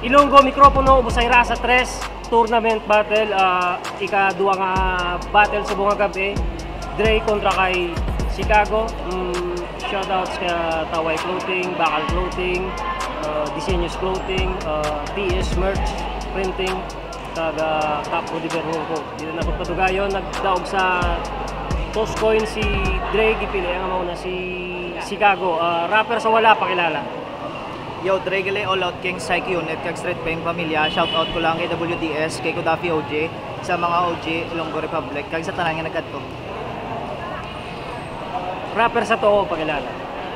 Ilonggo mikropono ubusay sa 3 tournament battle, ika-2 nga battle sa bunga gabi. Dre kontra kay Chicago. Shoutouts ka Taway Clothing, Bakal Clothing, Disenyos Clothing, TS Merch Printing, taga Capo de Bernuco. Dito na pagpatugayon, nagdaog sa toss coin si Dre, gipili ang mauna si Chicago. Rapper sa wala pakilala. Yo, Dre gali All Out King, Psyche Unit, kag Street Pain Pamilya. Shoutout ko lang kay WDS, kay Kudafi OJ, sa mga OG Ilonggo Republic, kag sa tanan nga nagkadto. Rapper sa to pakilala.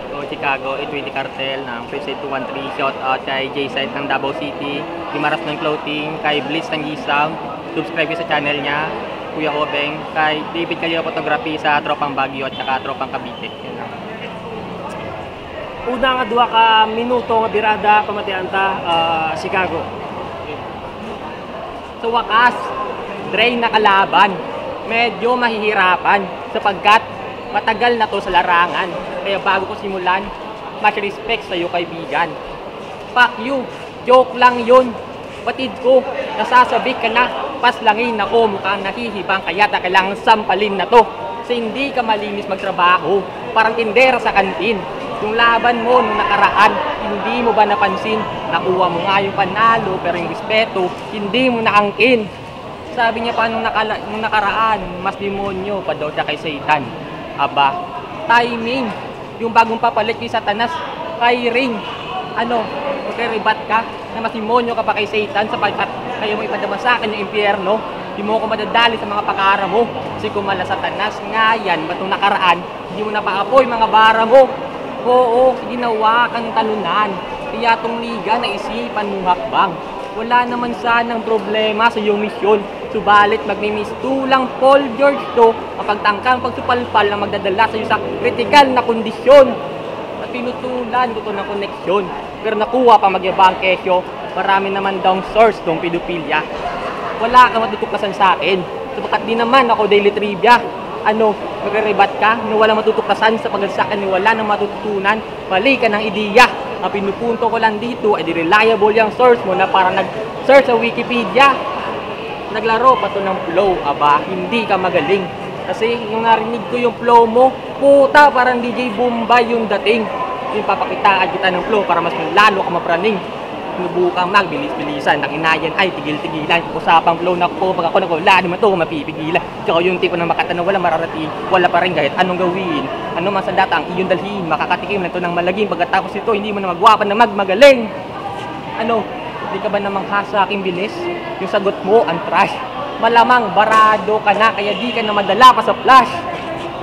So, Chicago, A20 Cartel ng Preset 213, shout out kay J-Side ng Davao City, Limaras ng Clothing, kay Blitz ng Gisaw, subscribe sa channel niya, Kuya Obeng, kay David Calio Photography sa Tropang Baguio at saka Tropang Cavite. Una nga 2 ka minuto nga birada pamatian ta, Chicago. Sa wakas, Dre nakalaban, medyo mahihirapan sapagkat matagal na to sa larangan. Kaya bago ko simulan, much respect sa iyo kaibigan. Fuck you, joke lang yun. Batid ko, nasasabik ka na, paslangin ako, mukhang nahihibang kaya kailangan sampalin na to. Kasi hindi ka malinis magtrabaho, parang tindera sa kantin. Yung laban mo nung nakaraan, hindi mo ba napansin? Nakuha mo nga yung panalo, pero yung respeto, hindi mo naangkin. Sabi niya pa nung nakaraan, mas demonyo pa daw siya kay Satan. Aba, timing. Yung bagong papalit kay Satanas, kay Ring. Ano, magkaribat ka na mas demonyo ka pa kay Satan sapagkat kayo mo ipadama sa akin yung impyerno. Hindi mo ako madadali sa mga pakara mo. Kasi kumala Satanas nga yan, ba't nung nakaraan, hindi mo napaapoy mga bara mo. Oo, ginawa kang talunan. Kaya tong liga naisipan mong hakbang. Wala naman sanang problema sa iyong misyon. Subalit magmimistulang Paul George to kapag tangkang pagsupalpal na magdadala sa iyo sa kritikal na kondisyon. At pinutulan ko to ng koneksyon. Pero nakuha pa magyabang kesyo. Marami naman daw source tong pedophilia. Wala kang matutuklasan sa akin. Sabakat di naman ako daily trivia. Ano, magre-rebat ka na wala matutuklasan sa pagsasakan ni wala nang matututunan. Mali ka ng ideya. Ang pinupunto ko lang dito ay reliable yung source mo na parang nag-search sa Wikipedia. Naglaro pa to ng flow, aba, hindi ka magaling. Kasi nung narinig ko yung flow mo, puta, parang DJ Bombay yung dating. Yung papakitaan kita ng flow para mas lalo ka mapraning. Nubukang magbilis-bilisan, ng inayan ay tigil-tigilan. Usapang flow na ko, pag ako nagwala, naman to mapipigilan. Tsaka yung tipo ng makata na wala mararating, wala pa rin kahit anong gawin. Ano man sa data ang iyong dalhin, makakatikim na to ng malaging. Pagkatapos ito, hindi mo na magwapan na magmagaling. Ano? Hindi ka ba namang hasa aking bilis? Yung sagot mo, ang trash. Malamang barado ka na, kaya di ka na madala pa sa flash.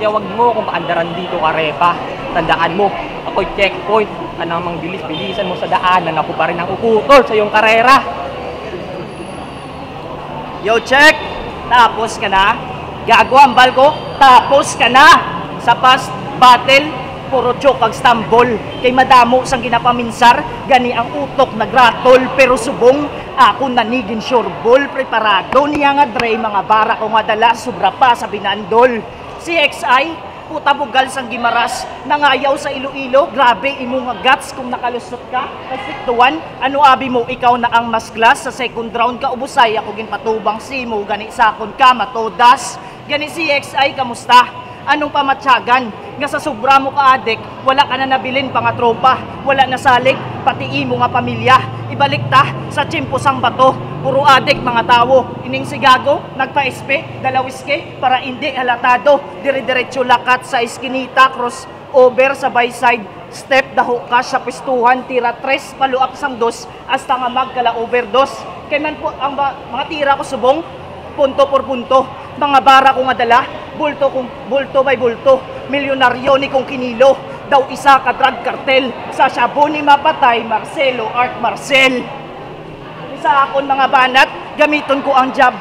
Kaya wag mo kung paandaran dito ka repa. Tandaan mo, ako'y checkpoint. Anong mang bilis-bilisan mo sa daanan, ako pa rin ang ukutol sa iyong karera. Yo, check! Tapos ka na? Gago ang balko? Tapos ka na? Sa past battle, puro joke ang stambol. Kay madamo sang ginapaminsar, gani ang utok nagratol. Pero subong, ako nanigin sureball. Preparado niya nga Dre, mga bara ko nga dala, sobra pa sa binandol. Si XI, puta bugal sang gimaras, nangayaw sa Iloilo, grabe imo nga guts kung nakalusot ka. Kasi tuwan, ano abi mo, ikaw na ang mas class, sa second round ka ubusay, ako ginpatubang si mo, gani sakon ka, matodas. Gani si XI, kamusta? Anong pamatsyagan? Nga sa sobra mo ka adik, wala ka na nabilin pa nga tropa, wala na salik, pati imo nga pamilya. Ibalik ta sa chimpos ang bato, puro adik mga tao. Ining sigago, nagpa-SP, dalawiske, para hindi halatado. Dire-diretso lakat sa iskinita, cross over sa by-side, step daho ka sa pistuhan, tira 3, paluap sang 2, hasta nga magkala overdose. Kaya man po, ang mga tira ko subong, punto por punto, mga bara ko nga dala, bulto by bulto, milyonaryo ni kong kinilo, daw isa ka drug cartel, sa shabu ni mapatay, Marcelo Art Marcel. Sa akon mga banat, gamiton ko ang jab,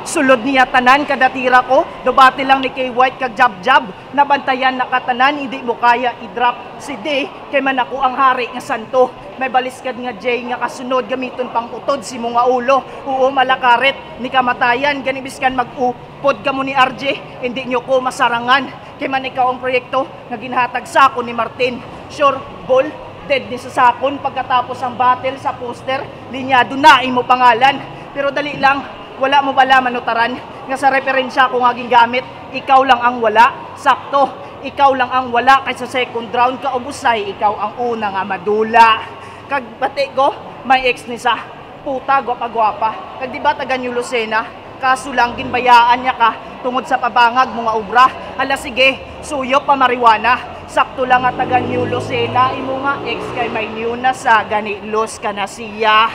sulod niya tanan, kada tira ko, dubati lang ni kay White kag jab, nabantayan nakatanan, hindi mo kaya i-drop si D, kay man ako ang hari nga santo, may baliskad nga J nga kasunod, gamiton pang utod si mga ulo, oo malakaret, ni kamatayan, ganibiskan mag-upod ka mo ni RJ, hindi nyo ko masarangan, kay man ikaw ang proyekto, nga ginhatag sa ako ni Martin, sure, ball, dead ni sa sakon pagkatapos ang battle sa poster, linyado na imo pangalan. Pero dali lang, wala mo bala manutaran nga sa referensya kung aging gamit, ikaw lang ang wala, sakto. Ikaw lang ang wala kay sa second round ka ubusay, ikaw ang una nga madula. Kag bati ko, may ex ni sa puta gwapa-gwapa. Kag di ba taga New Lucena? Kaso lang ginbayaan niya ka tungod sa pabangag mga obra. Hala sige, suyo pa mariwana. Sakto lang nga taga New Lucena, imo nga ex kay may new na sa ganilos ka na siya.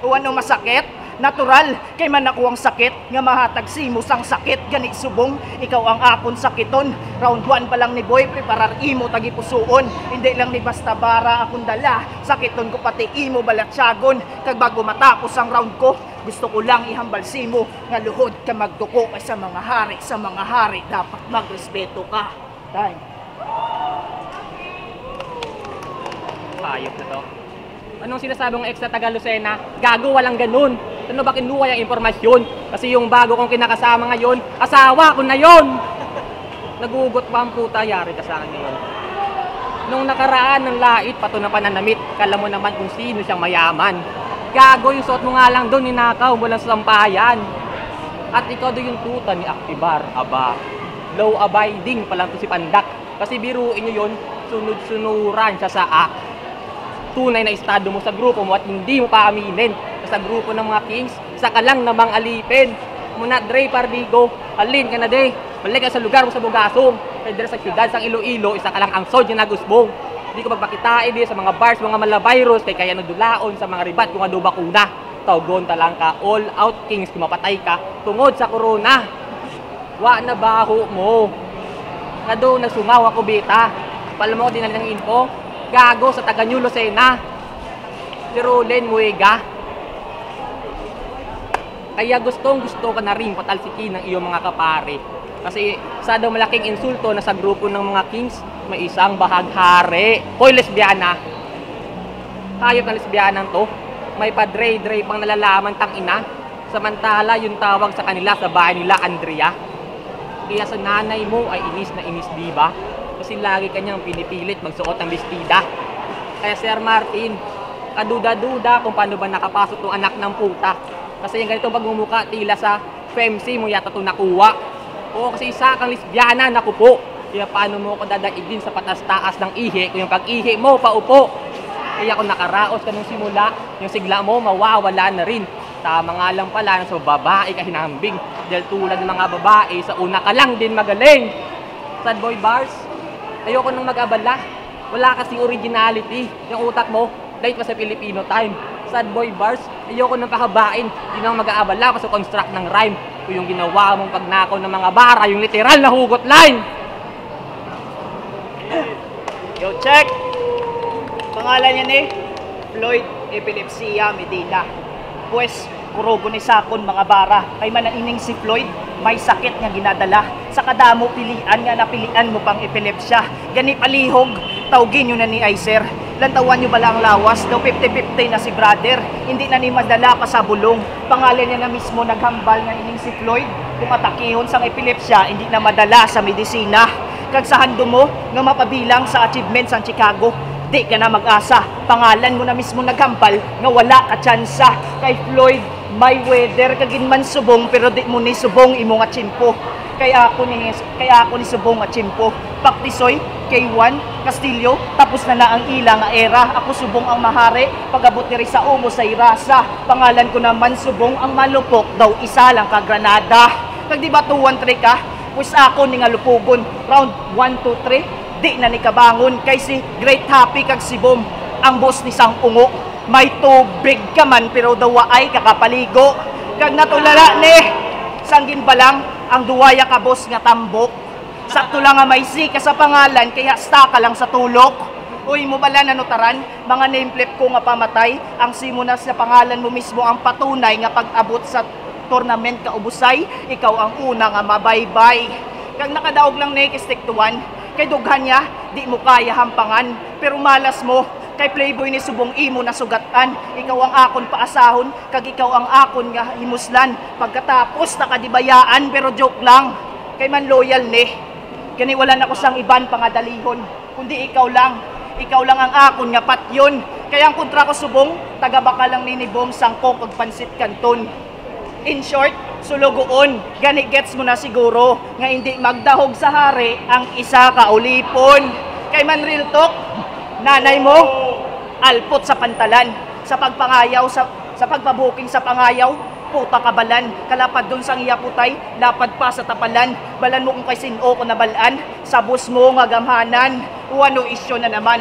O ano masakit? Natural, kay man ako ang sakit, nga mahatag simos ang sakit, gani subong, ikaw ang akon sakiton. Round 1 pa lang ni Boy, preparar imo tagipusuon, hindi lang ni basta bara akong dala, sakiton ko pati imo balatsyagon, kag bago matapos ang round ko, gusto ko lang ihambal simo, nga luhod ka magduko kay sa mga hari, dapat magrespeto ka. Time. Ayop na to. Anong sinasabi ng ex na taga Lucena? Gago, walang ganun. Ano ba kinuha yung impormasyon? Kasi yung bago kong kinakasama ngayon, asawa ko na yon. Nagugot pa ang puta, yari ka sa akin ngayon. Nung nakaraan ng lait, pato na pananamit, kala mo naman kung sino siyang mayaman. Gago, yung suot mo nga lang doon, ninakaw mo lang sa sampayan. At ikaw doon yung tuta ni Aktibar, aba. Low abiding pa lang to si Pandak. Kasi biruin nyo yun, sunod-sunuran siya sa tunay na estado mo sa grupo mo at hindi mo pa aminin. Sa grupo ng mga kings, isa ka lang namang alipin. Muna Dre Pardigo, alin ka na de. Balik ka sa lugar mo sa Bugasong. Kaya dire sa syudad, sang Iloilo, isa ka lang ang sod yung nagusbong. Hindi ko magpakitain di sa mga bars, mga malavirus, kaya nagdulaon sa mga ribat kung ado bakuna. Tawgon talang ka, all out kings, kumapatay ka, tungod sa corona. Wa na baho mo. Nga doon nagsumaw ako bita. Pala mo ko dinali ng info. Gago sa taga New Lucena. Si Rolen Muega. Kaya gusto ka na rin patalsikin ng iyong mga kapare. Kasi sa daw malaking insulto na sa grupo ng mga kings, may isang bahaghari. Hoy, lesbiana. Hayop na lesbianang to. May padre-dre pang nalalaman tang ina. Samantala yung tawag sa kanila sa bahay nila, Andrea. Kaya sa nanay mo ay inis na inis, diba? Kasi lagi kanyang pinipilit magsuot ng bestida. Kaya Sir Martin, kaduda-duda kung paano ba nakapasok tong anak ng puta. Kasi yung ganitong pagmumuka, tila sa FEMC mo yata ito nakuha. Oo, kasi isa kang lesbiana, naku po. Kaya paano mo ako dadaigin sa patas-taas ng ihi kung yung pag-ihi mo, paupo. Kaya kung nakaraos ka nung simula, yung sigla mo, mawawala na rin. Tama nga lang pala na sa babae ka hinahambing. Dahil tulad ng mga babae, sa una ka lang din magaling. Sad boy bars, ayoko nang mag-abala. Wala kasing originality. Yung utak mo, late pa sa Filipino time. Sad boy bars, ayoko nang pahabain. Hindi nang mag-aabala pa sa construct ng rhyme. Kung yung ginawa mong pagnakaw ng mga bara, yung literal na hugot line. Yo, check! Pangalan niya ni Floyd Epilepsia Medina. Pues, kurogo ni Sakon mga bara. Kay manaining si Floyd, may sakit nga ginadala. Sa kadamo pilian nga napilian mo pang epilepsya. Gani palihog, tawgin nyo na ni Iser. Lantawan nyo ba lang lawas? Daw 50-50 na si brother. Hindi na ni madala pa sa bulong. Pangalan niya na mismo naghambal nga ining si Floyd. Kung atakihon sang epilepsya, hindi na madala sa medisina. Kag sa hando mo, nga mapabilang sa achievements ang Chicago. Di ka na mag-asa. Pangalan mo na mismo naghambal nga wala ka tsansa. Kay Floyd Mayweather kagin man subong pero di mo ni subong imo nga chimpo. Kaya ako ni subong nga chimpo. Paktisoy K1 Castillo tapos na ang ila nga era. Ako subong ang mahari pagabot diri sa umo sa irasa. Pangalan ko naman subong ang malupok daw isa lang ka Granada. Kag di ba 2-1-3 ka? Pues ako ni nga lupugon. Round 1, 2, 3 di na ni kabangon kay si Great Happy kag si Bom ang boss ni Sang Ungo. May tubig ka man pero dawa ay kakapaligo. Kag natulala ni sanggin pa lang ang duwaya ka boss nga tambok. Sakto lang nga may si ka sa pangalan kaya sta ka lang sa tulok. Uy mo bala nanutaran mga nameplate ko nga pamatay ang simo na sa pangalan mo mismo ang patunay nga pag-abot sa tournament ka ubusay ikaw ang una nga mabaybay. Kag nakadaog lang ni stick to 1 kay dughan niya, di mo kaya hampangan. Pero malas mo, kay Playboy ni subong imo na sugatan. Ikaw ang akon paasahon, kag ikaw ang akon nga himuslan. Pagkatapos nakadibayaan, pero joke lang. Kay man loyal ni. Kani wala na ko sang iban pangadalihon, kundi ikaw lang. ikaw lang ang akon nga patyon. Kaya ang kontra ko subong, taga baka lang ninibom sangkok ug pansit kanton. In short, sulugoon, gani gets mo na siguro nga hindi magdahog sa hari ang isa ka ulipon. Kay man real talk, nanay mo alpot sa pantalan, sa pagpangayaw sa pagpabuking sa pangayaw, puta kabalan, kalapad dun sang iya putay, lapad pa sa tapalan, balan mo kung kay sino ko nabalaan, sabos mo nga gamhanan, uwano isyo na naman,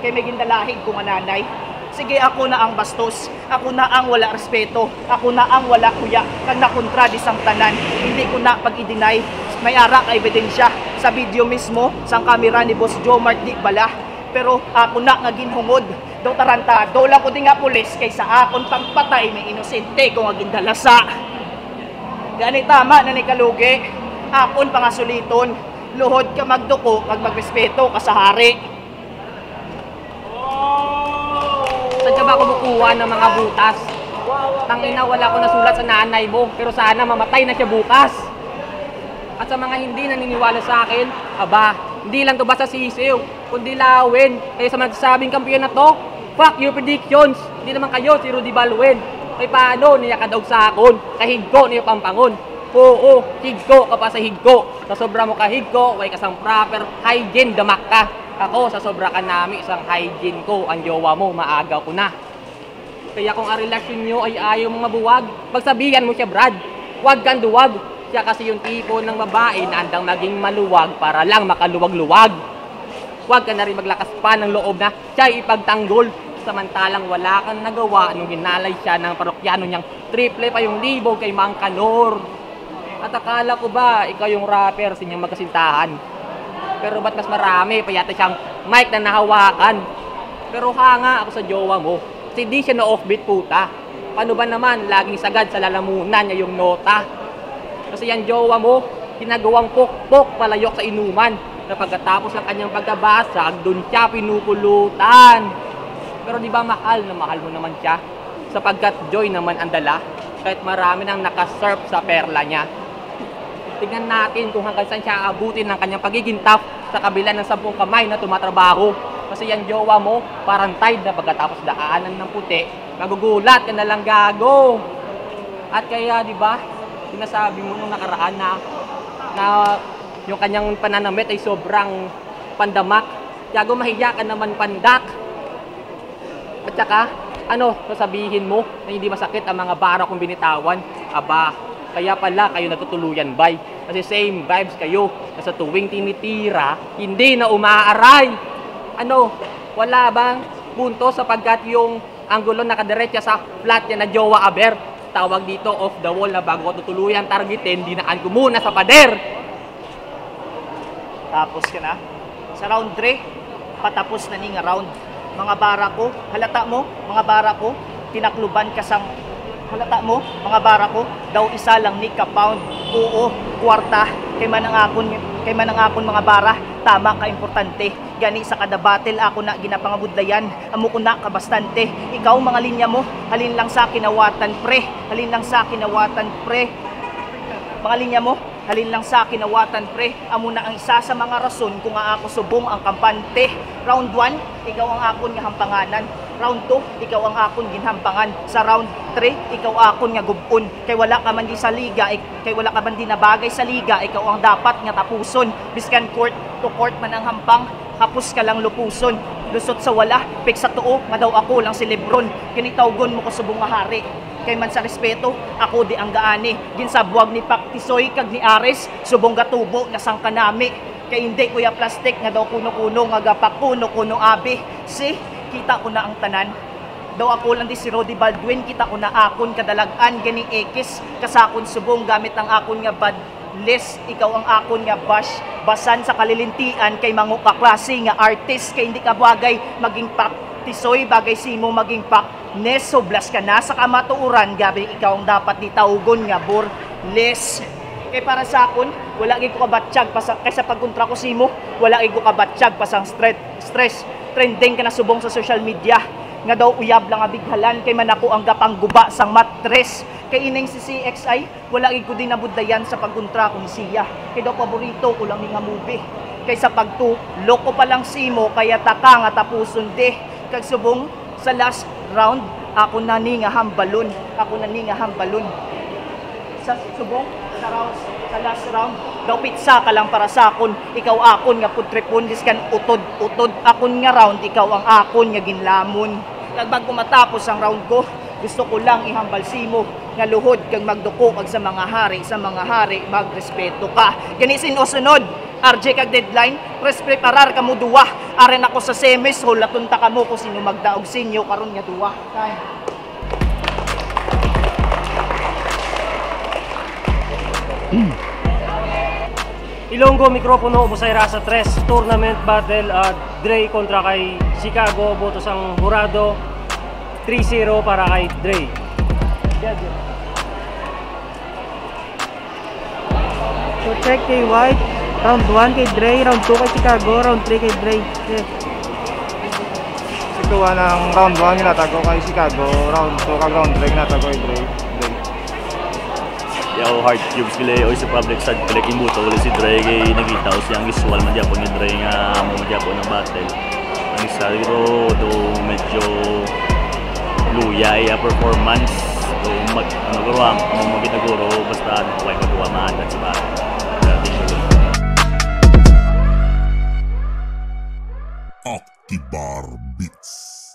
kay may gindalahig kung nanay. Sige, ako na ang bastos, ako na ang wala respeto, ako na ang wala kuya, kag nakontra di sang tanan, hindi ko na pag-i-deny, may ara ka ebidensya, sa video mismo, sang kamera ni Boss Jomart di bala, pero ako na nga ginhungod, daw tarantado lang ko di nga pulis kaysa akon pagpatay may inosente kung aging dalasa. Gani tama na ni kalugi, akon pangasuliton, luhod ka magduko kag magrespeto ka sa hari. Saan ka ba kumukuha ng mga butas? Tangina, wala ko nasulat sa nanay mo, pero sana mamatay na siya bukas. At sa mga hindi naniniwala sa akin, aba, hindi lang to basta sisiw, kundi lawin. Kaya sa magsasabing kampiyon na to, fuck your predictions. Hindi naman kayo si Rudy Balwen. Kaya paano niya kadaog sa akon? Kahigko niya pampangon. Oo, higko ka pa sa higko. Sa sobra mo kahigko, way kasang proper hygiene damak ka. Ako, sa sobra ka nami, isang hygiene ko, ang jowa mo, maagaw ko na. Kaya kung ang relasyon nyo ay ayaw mong mabuwag, pagsabihan mo siya, Brad. Huwag kang duwag. Siya kasi yung tipo ng babae na andang maging maluwag para lang makaluwag-luwag. Huwag ka na rin maglakas pa ng loob na siya ipagtanggol. Samantalang wala kang nagawa nung hinalay siya ng parokyano niyang triple pa yung libog kay Mang Kanor. At akala ko ba ikaw yung rapper sa inyong magkasintahan? Pero ba't mas marami pa yata siyang mic na nahawakan? Pero hanga ako sa jowa mo. Kasi di siya na offbeat puta. Paano ba naman laging sagad sa lalamunan niya yung nota? Kasi yung jowa mo, ginagawang pok-pok palayok sa inuman. Na pagkatapos ng kanyang pagkabasag, dun siya pinupulutan. Pero di ba mahal na mahal mo naman siya? Sapagkat joy naman ang dala, kahit marami nang nakasurf sa perla niya. Tingnan natin kung hanggang saan siya abutin ng kanyang pagiging tough sa kabila ng 10 kamay na tumatrabaho. Kasi yung jowa mo, parang tide na pagkatapos daanan ng puti, magugulat ka na lang gago. At kaya di ba, sinasabi mo nung nakaraan na yung kanyang pananamit ay sobrang pandamak. Gago, mahiya ka naman pandak. At saka, sasabihin mo na hindi masakit ang mga bara kong binitawan? Aba, kaya pala kayo natutuluyan, bay. Kasi same vibes kayo na sa tuwing tinitira, hindi na umaaray. Wala bang punto sapagkat yung anggulo nakadiretsa sa flat niya na jowa aber? Tawag dito off the wall na bago ko tutuluyan targetin, dinaan ko muna sa pader. Tapos ka na. Sa round 3, patapos na ning round. Mga bara ko, halata mo, mga bara ko, tinakluban ka sang halata mo, mga bara ko, daw isa lang ni ka-pound. Oo, kwarta, kay man ang akon mga bara, tama ka importante. Gani sa kada battle ako na ginapangabudlayan, amo ko na kabastante. Ikaw mga linya mo, halin lang sa kinawatan pre, halin lang sa kinawatan pre. Mga linya mo, halin lang sa kinawatan pre, amo na ang isa sa mga rason kung nga ako subong ang kampante. Round 1, ikaw ang akon nga hampanganan. Round 2, ikaw ang akon ginhampangan. Sa round 3, ikaw akon nga gubon. Kay wala ka man di sa liga, kay wala ka man di na bagay sa liga, ikaw ang dapat nga tapuson. Biskan court to court man ang hampang, hapos ka lang lupuson. Lusot sa wala, pik sa tuo, nga daw ako lang si Lebron. Kinitawgon mo ko subong nga hari. Kay man sa respeto, ako di ang gaani. Ginsabwag ni Paktisoy kag ni Ares, subong gatubo nga sang kanami. Kay hindi kuya plastic nga daw kuno-kuno nga gapak kuno-kuno abi. Si, kita ko na ang tanan. Daw ako lang di si Rudy Baldwin, kita ko na akon kadalagan ganing ekis. Kasakon subong gamit ang akon nga bad list. Ikaw ang akon nga bash. Basan sa kalilintian kay mangu ka klase nga artist. Kay hindi ka bagay maging Paktisoy, bagay si mo maging Nes, soblas ka na sa kamatuuran, gabi ikaw ang dapat ditawgon nga burles. Kay para sa akon, wala gid ko kabatsyag kaysa pagkontra ko simo, wala gid ko kabatsyag pasang stress. Trending ka na subong sa social media. Nga daw uyab lang nga bighalan kay man ako ang gapang guba sang matres. Kay ining si CXI, wala gid ko din nabudlayan sa pagkontra ko ni siya. Kay daw paborito ko lang ni nga movie. kaysa pagtulok ko palang simo kaya taka nga tapuson de kag subong sa last round ako na ni nga hambalon sa subong sa last round daw pitsa ka lang para sa akon ikaw akon nga putripon diskan utod akon nga round ikaw ang akon nga ginlamon kag bago matapos ang round ko gusto ko lang ihambal simo nga luhod kag magduko kag sa mga hari magrespeto ka gani sinusunod RJ kag deadline press preparar kamo duwa aren ako sa semis hulaton ta kamo kung sino magdaog sinyo karon nga duwa time. Ilonggo mikropono Busay Rasa 3 tournament battle Dre kontra kay Chicago botos ang hurado 3-0 para kay Dre. So check kay White, round 1 kay Dre, round 2 kay Chicago, round 3 kay Dre. Yes. Ito ang round 1 ginatago kay Chicago, round 2 kag round 3 ginatago kay Dre. Yaw hard cubes gila o sa public side pala kimbuto wala si Dre kay nagita o siyang visual man Japon ni Dre nga mo Japon ng battle. Ang isa ro do medyo luya ya performance do mag ano gawang mo ginaguro basta ano way magawa man sa battle. Octibar Beats.